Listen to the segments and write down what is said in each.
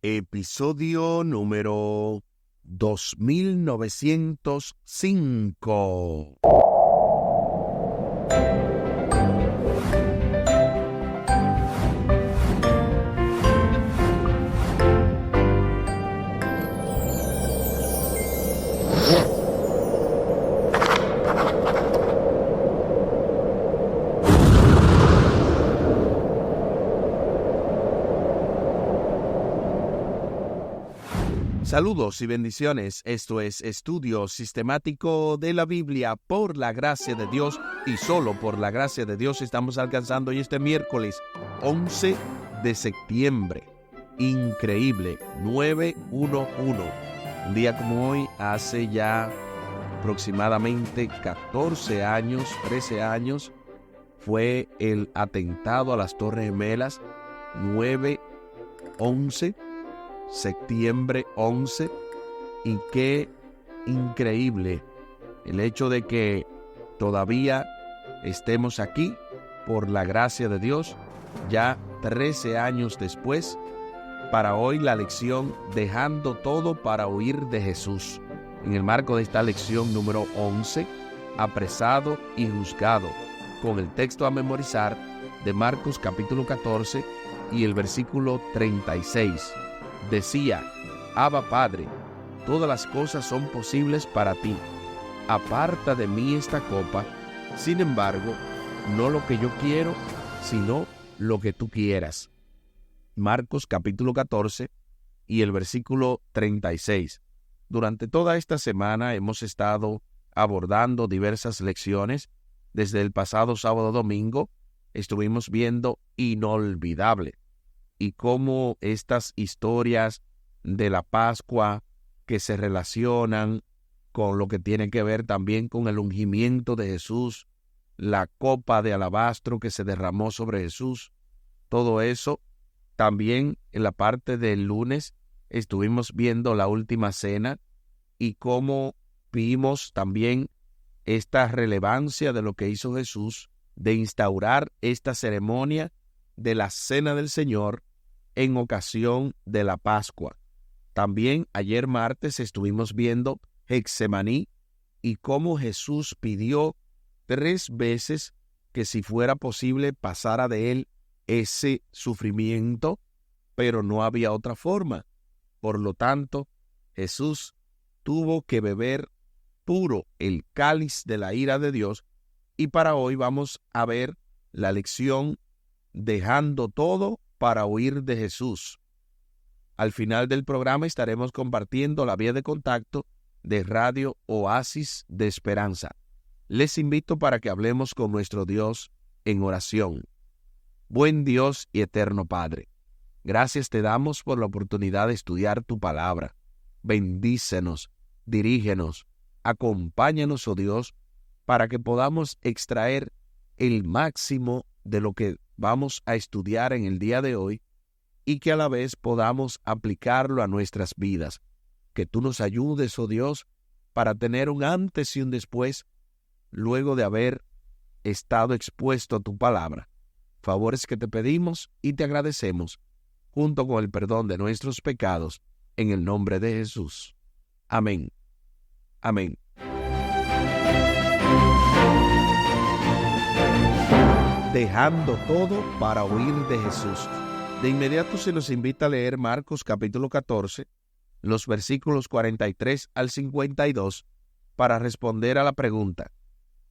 Episodio número 2905. Saludos y bendiciones. Esto es Estudio Sistemático de la Biblia por la gracia de Dios y solo por la gracia de Dios estamos alcanzando hoy este miércoles 11 de septiembre. Increíble, 911. Un día como hoy, hace ya aproximadamente 14 años, 13 años, fue el atentado a las Torres Gemelas, 9/11. Septiembre 11, y qué increíble el hecho de que todavía estemos aquí por la gracia de Dios, ya 13 años después, para hoy la lección Dejando todo para huir de Jesús. En el marco de esta lección número 11, apresado y juzgado, con el texto a memorizar de Marcos capítulo 14 y el versículo 36. Decía: Abba Padre, todas las cosas son posibles para ti. Aparta de mí esta copa, sin embargo, no lo que yo quiero, sino lo que tú quieras. Marcos capítulo 14 y el versículo 36. Durante toda esta semana hemos estado abordando diversas lecciones. Desde el pasado sábado domingo estuvimos viendo Inolvidable, y cómo estas historias de la Pascua que se relacionan con lo que tiene que ver también con el ungimiento de Jesús, la copa de alabastro que se derramó sobre Jesús, todo eso. También en la parte del lunes estuvimos viendo la última cena y cómo vimos también esta relevancia de lo que hizo Jesús de instaurar esta ceremonia de la Cena del Señor en ocasión de la Pascua. También ayer martes estuvimos viendo Getsemaní y cómo Jesús pidió 3 veces que si fuera posible pasara de él ese sufrimiento, pero no había otra forma. Por lo tanto, Jesús tuvo que beber puro el cáliz de la ira de Dios, y para hoy vamos a ver la lección Dejando todo para huir de Jesús. Al final del programa estaremos compartiendo la vía de contacto de Radio Oasis de Esperanza. Les invito para que hablemos con nuestro Dios en oración. Buen Dios y eterno Padre, gracias te damos por la oportunidad de estudiar tu palabra. Bendícenos, dirígenos, acompáñanos, oh Dios, para que podamos extraer el máximo de lo que vamos a estudiar en el día de hoy y que a la vez podamos aplicarlo a nuestras vidas. Que tú nos ayudes, oh Dios, para tener un antes y un después luego de haber estado expuesto a tu palabra. Favores que te pedimos y te agradecemos, junto con el perdón de nuestros pecados, en el nombre de Jesús. Amén. Amén. Dejando todo para huir de Jesús. De inmediato se nos invita a leer Marcos capítulo 14, los versículos 43 al 52, para responder a la pregunta: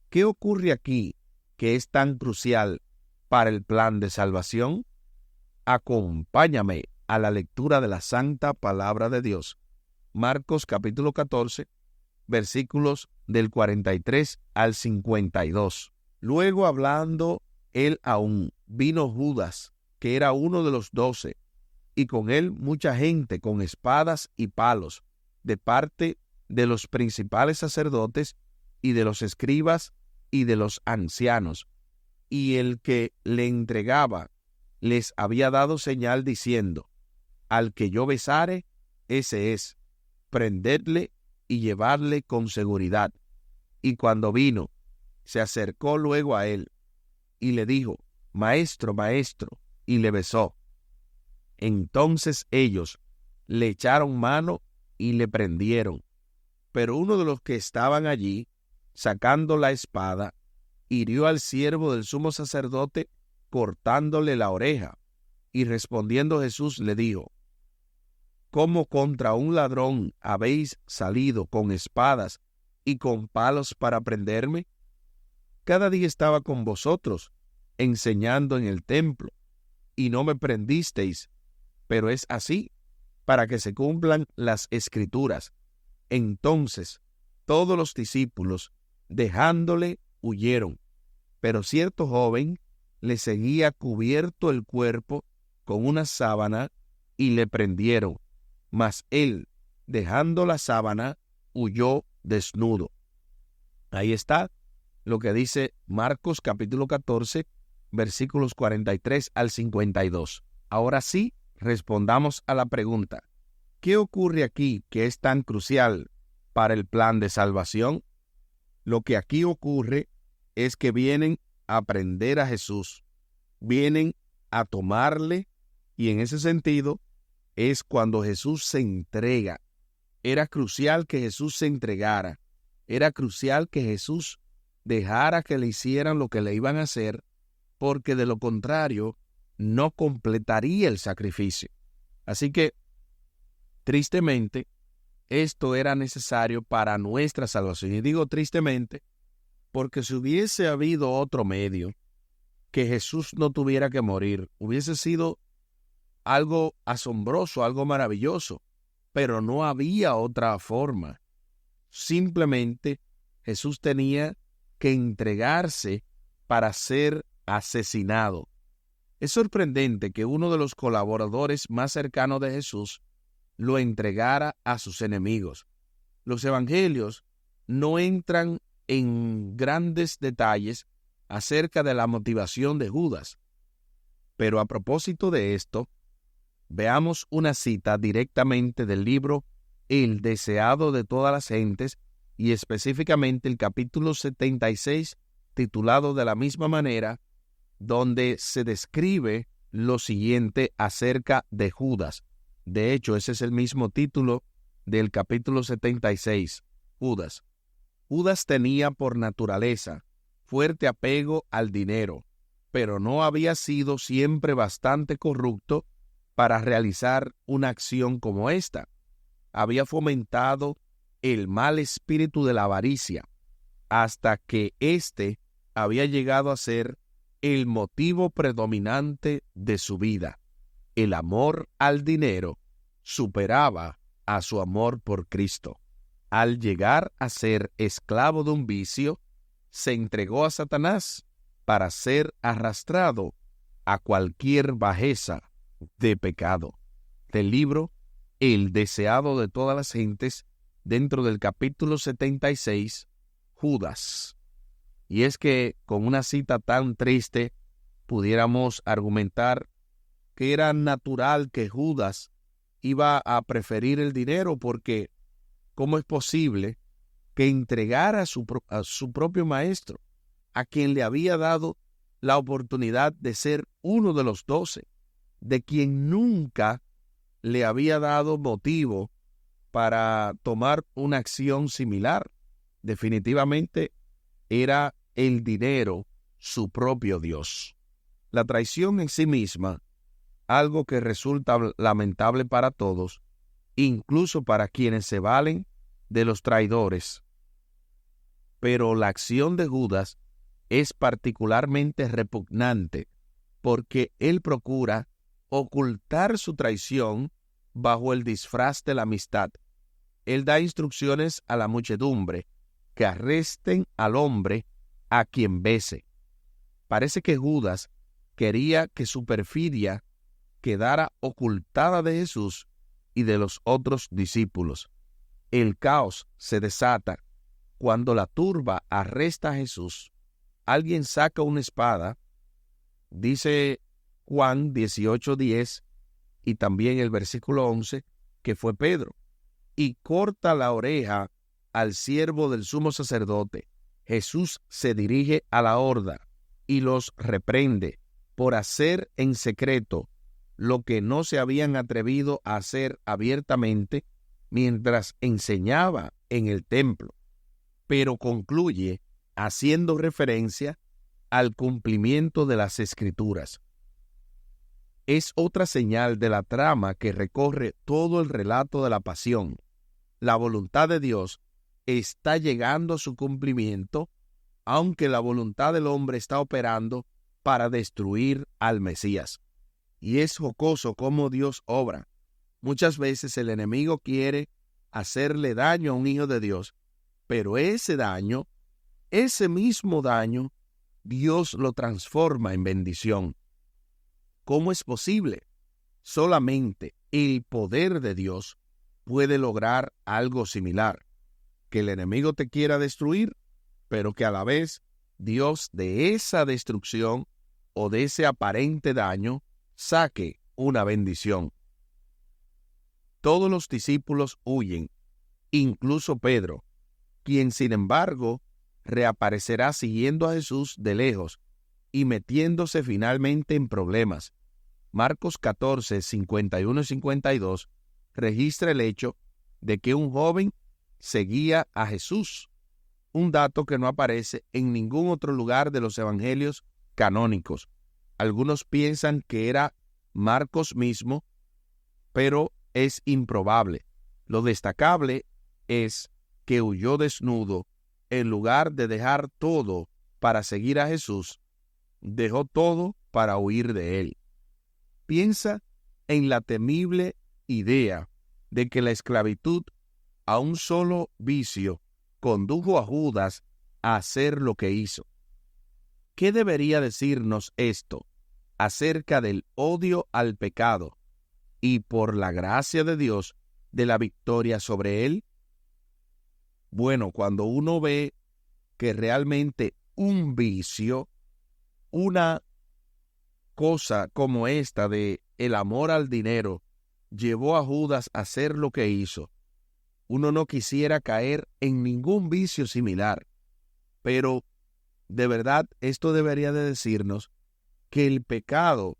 ¿qué ocurre aquí que es tan crucial para el plan de salvación? Acompáñame a la lectura de la santa palabra de Dios. Marcos capítulo 14, versículos del 43 al 52. Luego, hablando él aún, vino Judas, que era uno de los 12, y con él mucha gente con espadas y palos, de parte de los principales sacerdotes y de los escribas y de los ancianos. Y el que le entregaba les había dado señal diciendo: al que yo besare, ese es, prendedle y llevadle con seguridad. Y cuando vino, se acercó luego a él, y le dijo: Maestro, maestro, y le besó. Entonces ellos, le echaron mano y le prendieron. Pero uno de los que estaban allí, sacando la espada, hirió al siervo del sumo sacerdote, cortándole la oreja. Y respondiendo Jesús le dijo: ¿Cómo contra un ladrón habéis salido con espadas y con palos para prenderme? Cada día estaba con vosotros, enseñando en el templo, y no me prendisteis, pero es así, para que se cumplan las Escrituras. Entonces todos los discípulos, dejándole, huyeron. Pero cierto joven le seguía cubierto el cuerpo con una sábana y le prendieron. Mas él, dejando la sábana, huyó desnudo. Ahí está lo que dice Marcos capítulo 14, versículos 43 al 52. Ahora sí, respondamos a la pregunta: ¿qué ocurre aquí que es tan crucial para el plan de salvación? Lo que aquí ocurre es que vienen a prender a Jesús, vienen a tomarle, y en ese sentido es cuando Jesús se entrega. Era crucial que Jesús se entregara, era crucial que Jesús dejara que le hicieran lo que le iban a hacer, porque de lo contrario no completaría el sacrificio. Así que, tristemente, esto era necesario para nuestra salvación. Y digo tristemente porque si hubiese habido otro medio, que Jesús no tuviera que morir, hubiese sido algo asombroso, algo maravilloso, pero no había otra forma. Simplemente Jesús tenía que entregarse para ser asesinado. Es sorprendente que uno de los colaboradores más cercanos de Jesús lo entregara a sus enemigos. Los evangelios no entran en grandes detalles acerca de la motivación de Judas, pero a propósito de esto, veamos una cita directamente del libro El deseado de todas las gentes, y específicamente el capítulo 76, titulado de la misma manera, donde se describe lo siguiente acerca de Judas. De hecho, ese es el mismo título del capítulo 76, Judas. Judas tenía por naturaleza fuerte apego al dinero, pero no había sido siempre bastante corrupto para realizar una acción como esta. Había fomentado el mal espíritu de la avaricia, hasta que éste había llegado a ser el motivo predominante de su vida. El amor al dinero superaba a su amor por Cristo. Al llegar a ser esclavo de un vicio, se entregó a Satanás para ser arrastrado a cualquier bajeza de pecado. Del libro El deseado de todas las gentes, dentro del capítulo 76, Judas. Y es que con una cita tan triste pudiéramos argumentar que era natural que Judas iba a preferir el dinero, porque ¿cómo es posible que entregara a su propio maestro, a quien le había dado la oportunidad de ser uno de los 12, de quien nunca le había dado motivo para tomar una acción similar? Definitivamente era el dinero su propio Dios. La traición en sí misma, algo que resulta lamentable para todos, incluso para quienes se valen de los traidores. Pero la acción de Judas es particularmente repugnante porque él procura ocultar su traición bajo el disfraz de la amistad. Él da instrucciones a la muchedumbre que arresten al hombre a quien bese. Parece que Judas quería que su perfidia quedara ocultada de Jesús y de los otros discípulos. El caos se desata cuando la turba arresta a Jesús. Alguien saca una espada, dice Juan 18:10 y también el versículo 11, que fue Pedro, y corta la oreja al siervo del sumo sacerdote. Jesús se dirige a la horda y los reprende por hacer en secreto lo que no se habían atrevido a hacer abiertamente mientras enseñaba en el templo, pero concluye haciendo referencia al cumplimiento de las Escrituras. Es otra señal de la trama que recorre todo el relato de la pasión. La voluntad de Dios está llegando a su cumplimiento, aunque la voluntad del hombre está operando para destruir al Mesías. Y es jocoso cómo Dios obra. Muchas veces el enemigo quiere hacerle daño a un hijo de Dios, pero ese mismo daño, Dios lo transforma en bendición. ¿Cómo es posible? Solamente el poder de Dios puede lograr algo similar. Que el enemigo te quiera destruir, pero que a la vez Dios de esa destrucción o de ese aparente daño saque una bendición. Todos los discípulos huyen, incluso Pedro, quien sin embargo reaparecerá siguiendo a Jesús de lejos y metiéndose finalmente en problemas. Marcos 14, 51 y 52 registra el hecho de que un joven seguía a Jesús, un dato que no aparece en ningún otro lugar de los evangelios canónicos. Algunos piensan que era Marcos mismo, pero es improbable. Lo destacable es que huyó desnudo en lugar de dejar todo para seguir a Jesús. Dejó todo para huir de él. Piensa en la temible idea de que la esclavitud a un solo vicio condujo a Judas a hacer lo que hizo. ¿Qué debería decirnos esto acerca del odio al pecado y, por la gracia de Dios, de la victoria sobre él? Bueno, cuando uno ve que realmente un vicio, una cosa como esta de el amor al dinero, llevó a Judas a hacer lo que hizo, uno no quisiera caer en ningún vicio similar. Pero, de verdad, esto debería de decirnos que el pecado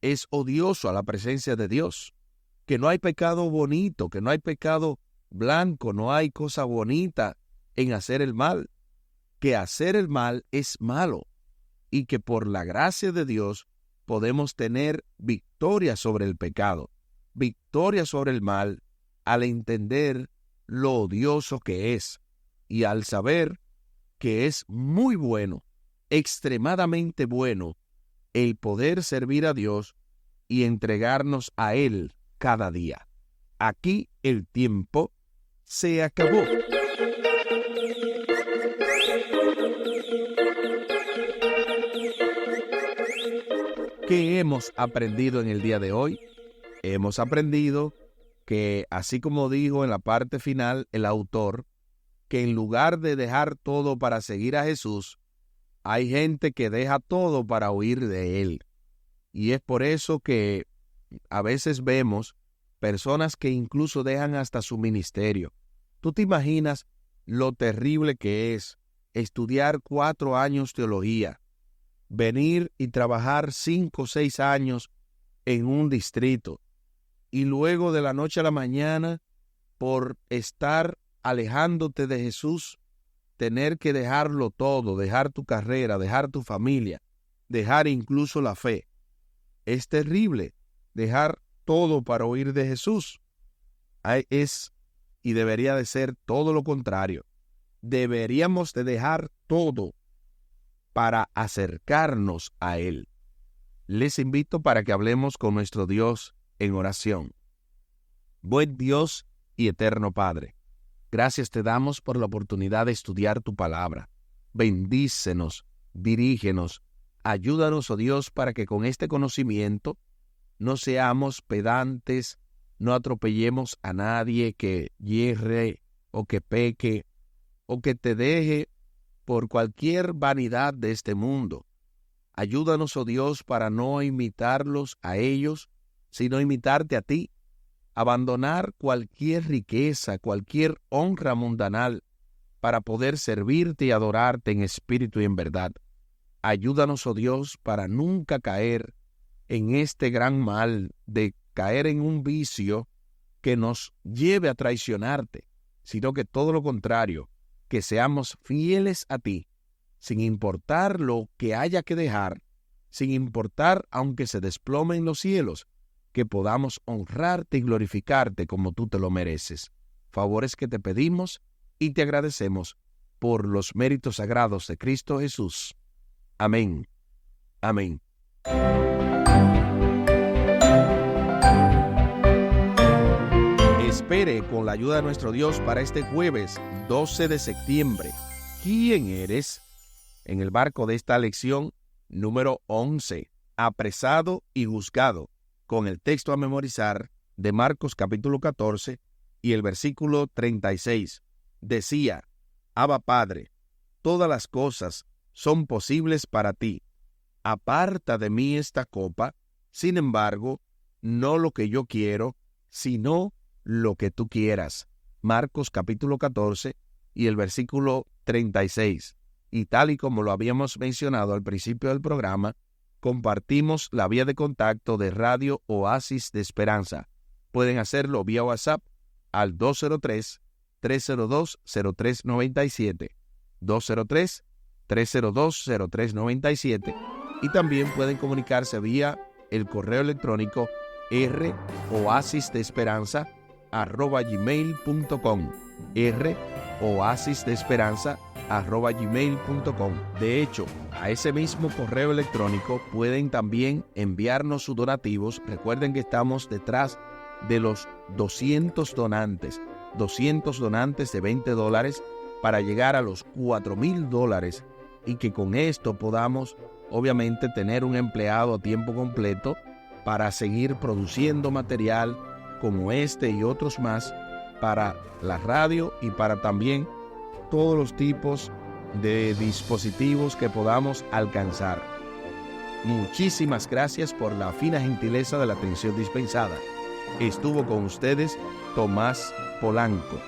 es odioso a la presencia de Dios, que no hay pecado bonito, que no hay pecado blanco, no hay cosa bonita en hacer el mal, que hacer el mal es malo y que por la gracia de Dios podemos tener victoria sobre el pecado, victoria sobre el mal, al entender lo odioso que es y al saber que es muy bueno, extremadamente bueno, el poder servir a Dios y entregarnos a Él cada día. Aquí el tiempo se acabó. ¿Qué hemos aprendido en el día de hoy? Hemos aprendido que, así como dijo en la parte final el autor, que en lugar de dejar todo para seguir a Jesús, hay gente que deja todo para huir de Él. Y es por eso que a veces vemos personas que incluso dejan hasta su ministerio. ¿Tú te imaginas lo terrible que es estudiar 4 años teología, venir y trabajar 5 o 6 años en un distrito, y luego de la noche a la mañana, por estar alejándote de Jesús, tener que dejarlo todo, dejar tu carrera, dejar tu familia, dejar incluso la fe? Es terrible dejar todo para huir de Jesús. Es y debería de ser todo lo contrario. Deberíamos de dejar todo para acercarnos a Él. Les invito para que hablemos con nuestro Dios en oración. Buen Dios y eterno Padre, gracias te damos por la oportunidad de estudiar tu palabra. Bendícenos, dirígenos, ayúdanos, oh Dios, para que con este conocimiento no seamos pedantes, no atropellemos a nadie que hierre o que peque o que te deje por cualquier vanidad de este mundo. Ayúdanos, oh Dios, para no imitarlos a ellos, sino imitarte a ti. Abandonar cualquier riqueza, cualquier honra mundanal, para poder servirte y adorarte en espíritu y en verdad. Ayúdanos, oh Dios, para nunca caer en este gran mal de caer en un vicio que nos lleve a traicionarte, sino que todo lo contrario, que seamos fieles a ti, sin importar lo que haya que dejar, sin importar aunque se desplomen los cielos, que podamos honrarte y glorificarte como tú te lo mereces. Favores que te pedimos y te agradecemos por los méritos sagrados de Cristo Jesús. Amén. Amén. Espere con la ayuda de nuestro Dios para este jueves 12 de septiembre. ¿Quién eres? En el marco de esta lección número 11, apresado y juzgado, con el texto a memorizar de Marcos capítulo 14 y el versículo 36. Decía: Abba Padre, todas las cosas son posibles para ti. Aparta de mí esta copa, sin embargo, no lo que yo quiero, sino lo que tú quieras. Marcos capítulo 14 y el versículo 36. Y tal y como lo habíamos mencionado al principio del programa, compartimos la vía de contacto de Radio Oasis de Esperanza. Pueden hacerlo vía WhatsApp al 203-302-0397, 203-302-0397, y también pueden comunicarse vía el correo electrónico roasisdeesperanza@gmail.com, roasisdeesperanza@gmail.com. De hecho, a ese mismo correo electrónico pueden también enviarnos sus donativos. Recuerden que estamos detrás de los 200 donantes de $20 para llegar a los $4,000 y que con esto podamos obviamente tener un empleado a tiempo completo para seguir produciendo material como este y otros más para la radio y para también todos los tipos de dispositivos que podamos alcanzar. Muchísimas gracias por la fina gentileza de la atención dispensada. Estuvo con ustedes Tomás Polanco.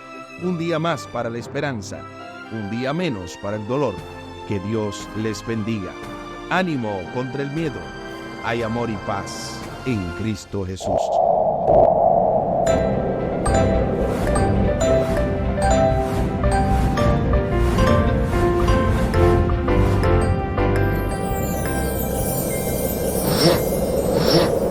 Un día más para la esperanza, un día menos para el dolor. Que Dios les bendiga. Ánimo contra el miedo. Hay amor y paz en Cristo Jesús. Yeah.